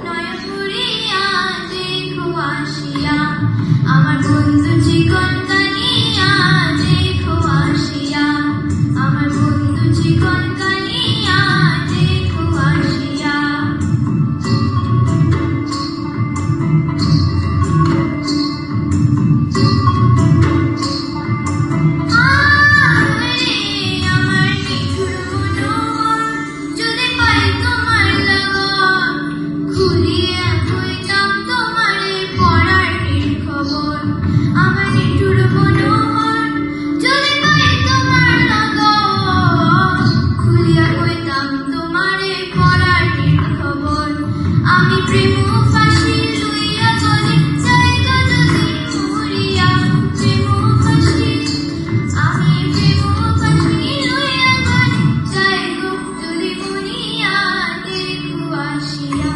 নয়ন ভরিয়া দেখো আসিয়া আমার বন্ধু চিকন কানিয়া দেখো আসিয়া আমার বন্ধু চিকন কানিয়া দেখো আসিয়া আমি প্রেম ফাঁসি লইয়া গলে জায়গা যদি মরিয়া প্রেম ফাঁসি আমি প্রেম ফাঁসি লইয়া গলে জায়গা যদি মরিয়া দেখো আসিয়া